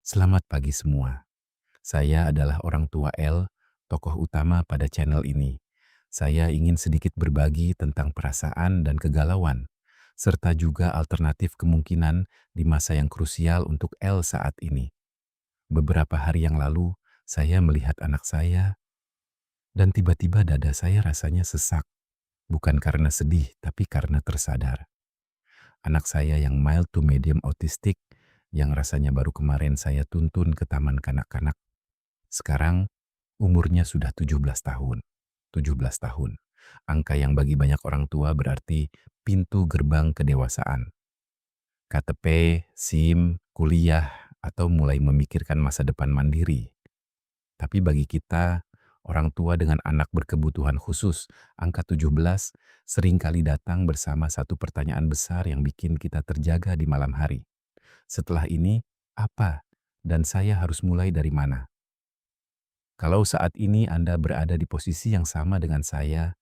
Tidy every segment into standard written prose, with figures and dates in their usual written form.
Selamat pagi semua. Saya adalah orang tua L, tokoh utama pada channel ini. Saya ingin sedikit berbagi tentang perasaan dan kegalauan, serta juga alternatif kemungkinan di masa yang krusial untuk L saat ini. Beberapa hari yang lalu, saya melihat anak saya, dan tiba-tiba dada saya rasanya sesak. Bukan karena sedih, tapi karena tersadar. Anak saya yang mild to medium autistic, yang rasanya baru kemarin saya tuntun ke taman kanak-kanak, sekarang umurnya sudah 17 tahun. 17 tahun. Angka yang bagi banyak orang tua berarti pintu gerbang kedewasaan. KTP, SIM, kuliah, atau mulai memikirkan masa depan mandiri. Tapi bagi kita, orang tua dengan anak berkebutuhan khusus, angka 17 seringkali datang bersama satu pertanyaan besar yang bikin kita terjaga di malam hari. Setelah ini, apa? Dan saya harus mulai dari mana? Kalau saat ini Anda berada di posisi yang sama dengan saya,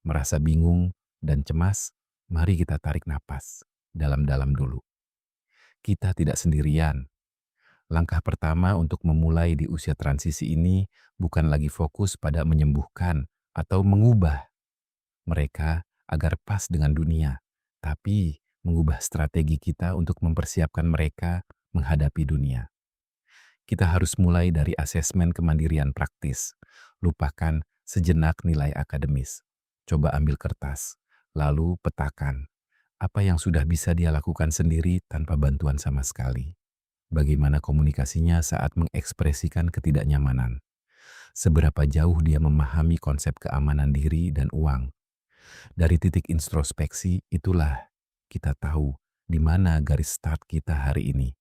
merasa bingung dan cemas, mari kita tarik napas dalam-dalam dulu. Kita tidak sendirian. Langkah pertama untuk memulai di usia transisi ini bukan lagi fokus pada menyembuhkan atau mengubah mereka agar pas dengan dunia, tapi mengubah strategi kita untuk mempersiapkan mereka menghadapi dunia. Kita harus mulai dari asesmen kemandirian praktis. Lupakan sejenak nilai akademis. Coba ambil kertas, lalu petakan apa yang sudah bisa dia lakukan sendiri tanpa bantuan sama sekali. Bagaimana komunikasinya saat mengekspresikan ketidaknyamanan. Seberapa jauh dia memahami konsep keamanan diri dan uang. Dari titik introspeksi itulah kita tahu di mana garis start kita hari ini.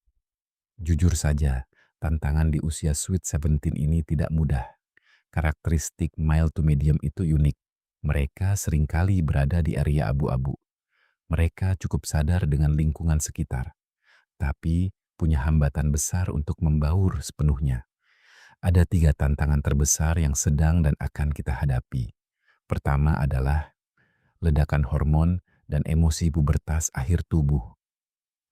Jujur saja, tantangan di usia Sweet 17 ini tidak mudah. Karakteristik mild to medium itu unik. Mereka seringkali berada di area abu-abu. Mereka cukup sadar dengan lingkungan sekitar, tapi punya hambatan besar untuk membaur sepenuhnya. Ada 3 tantangan terbesar yang sedang dan akan kita hadapi. Pertama adalah ledakan hormon dan emosi pubertas akhir tubuh.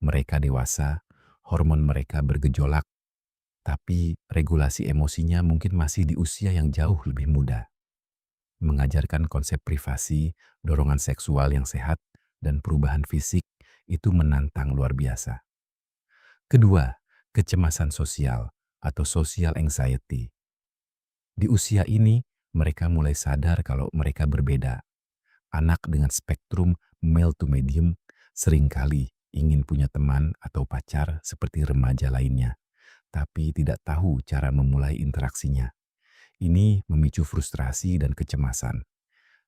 Mereka dewasa, hormon mereka bergejolak, tapi regulasi emosinya mungkin masih di usia yang jauh lebih muda. Mengajarkan konsep privasi, dorongan seksual yang sehat, dan perubahan fisik itu menantang luar biasa. Kedua, kecemasan sosial atau social anxiety. Di usia ini, mereka mulai sadar kalau mereka berbeda. Anak dengan spektrum mild to medium seringkali ingin punya teman atau pacar seperti remaja lainnya, tapi tidak tahu cara memulai interaksinya. Ini memicu frustrasi dan kecemasan.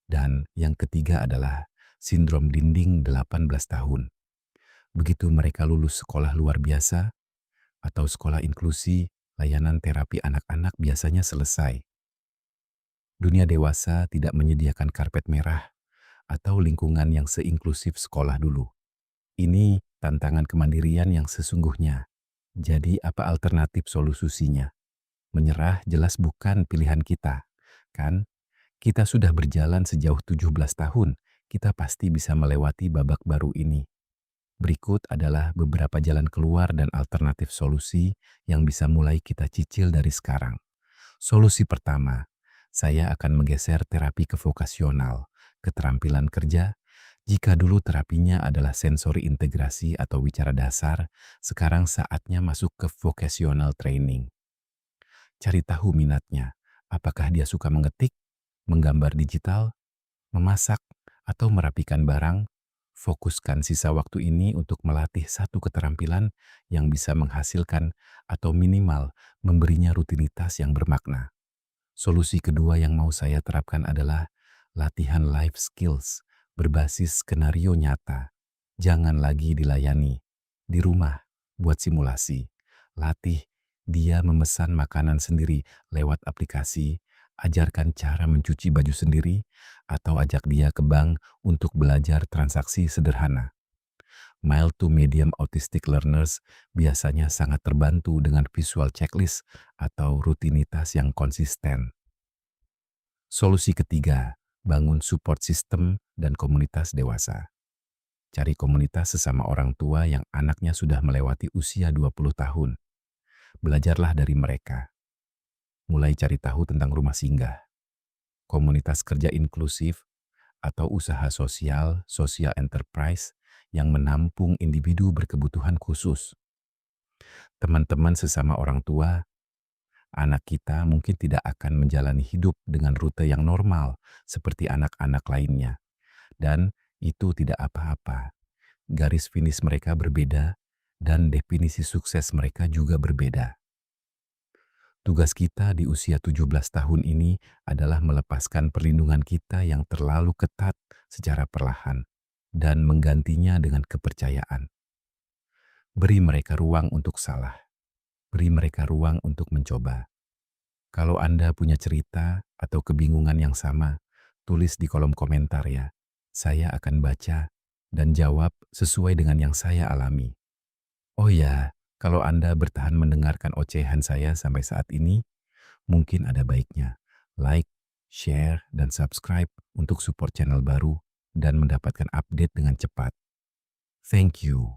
Dan yang ketiga adalah sindrom dinding 18 tahun. Begitu mereka lulus sekolah luar biasa atau sekolah inklusi, layanan terapi anak-anak biasanya selesai. Dunia dewasa tidak menyediakan karpet merah atau lingkungan yang seinklusif sekolah dulu. Ini tantangan kemandirian yang sesungguhnya. Jadi apa alternatif solusinya? Menyerah jelas bukan pilihan kita, kan? Kita sudah berjalan sejauh 17 tahun, kita pasti bisa melewati babak baru ini. Berikut adalah beberapa jalan keluar dan alternatif solusi yang bisa mulai kita cicil dari sekarang. Solusi pertama, saya akan menggeser terapi ke vokasional, keterampilan kerja. Jika dulu terapinya adalah sensori integrasi atau wicara dasar, sekarang saatnya masuk ke vocational training. Cari tahu minatnya, apakah dia suka mengetik, menggambar digital, memasak, atau merapikan barang. Fokuskan sisa waktu ini untuk melatih satu keterampilan yang bisa menghasilkan atau minimal memberinya rutinitas yang bermakna. Solusi kedua yang mau saya terapkan adalah latihan life skills berbasis skenario nyata. Jangan lagi dilayani. Di rumah, buat simulasi. Latih dia memesan makanan sendiri lewat aplikasi, ajarkan cara mencuci baju sendiri, atau ajak dia ke bank untuk belajar transaksi sederhana. Mild to medium autistic learners biasanya sangat terbantu dengan visual checklist atau rutinitas yang konsisten. Solusi ketiga, bangun support system dan komunitas dewasa. Cari komunitas sesama orang tua yang anaknya sudah melewati usia 20 tahun. Belajarlah dari mereka. Mulai cari tahu tentang rumah singgah, komunitas kerja inklusif, atau usaha sosial, social enterprise yang menampung individu berkebutuhan khusus. Teman-teman sesama orang tua, anak kita mungkin tidak akan menjalani hidup dengan rute yang normal seperti anak-anak lainnya. Dan itu tidak apa-apa. Garis finish mereka berbeda dan definisi sukses mereka juga berbeda. Tugas kita di usia 17 tahun ini adalah melepaskan perlindungan kita yang terlalu ketat secara perlahan dan menggantinya dengan kepercayaan. Beri mereka ruang untuk salah, beri mereka ruang untuk mencoba. Kalau Anda punya cerita atau kebingungan yang sama, tulis di kolom komentar ya. Saya akan baca dan jawab sesuai dengan yang saya alami. Oh ya, kalau Anda bertahan mendengarkan ocehan saya sampai saat ini, mungkin ada baiknya like, share, dan subscribe untuk support channel baru dan mendapatkan update dengan cepat. Thank you.